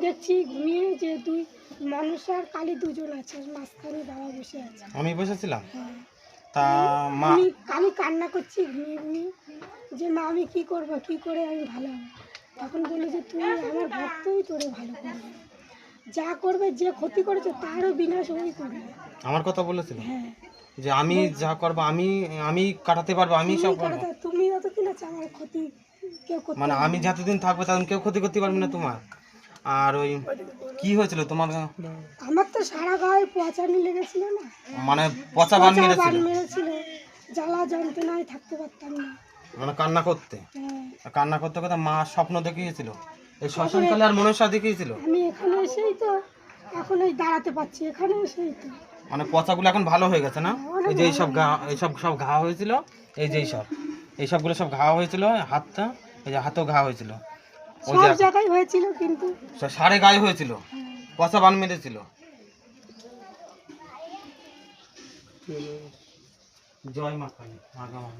দেখছি ঘুমিয়ে যে দুই মানুষ আর কালী দুজন আছে, মাঝখানে বাবা বসে আছে। আমি বসেছিলাম। হ্যাঁ, তা মা আমি কান্না করছি ঘুমিয়ে ঘুমিয়ে, যে মা আমি কী করবো, কী করে আমি ভালো হবো। তখন বললো যে তুই আমার ভক্তই তোরে ভালো করবে, যা করবে, যে ক্ষতি করেছে তারও বিনাশ ওই করবে। আমার কথা বলেছিল হ্যাঁ, যে আমি যা করবো আমি আমি কাটাতে পারবো, আমি সব করবো। তুমি যতদিন আছে আমার ক্ষতি কেউ করতে মানে পারবে আমি না। যতদিন থাকবো ততদিন কেউ ক্ষতি করতে পারবে না তোমার। আর ওই কি হয়েছিল তোমার, আমার তো সারা গায়ে পচানি লেগেছিল না, মানে পচা বান বান মেরেছিল, মেরেছিল, জ্বালা যন্ত্রণায় থাকতে পারতাম না। মানে কান্না করতে হ্যাঁ, কান্না করতে করতে মা স্বপ্ন দেখিয়েছিল, এই শ্মশানকালে আর মনসা দেখিয়েছিল। আমি এখানে এসেই তো এখন এই দাঁড়াতে পারছি, এখানে এসেই তো। মানে পচাগুলো এখন ভালো হয়ে গেছে না? এই যে এইসব ঘা, এইসব সব ঘা হয়েছিল, এই যে এইসবগুলো সব ঘা হয়েছিল, হাতটা, এই যে হাতেও ঘা হয়েছিল, ওই সব যে জায়গায় হয়েছিল কিন্তু সারে গায়ে হয়েছিল, পচা বান মেরেছিল। জয় মা কালী, মা গো মা।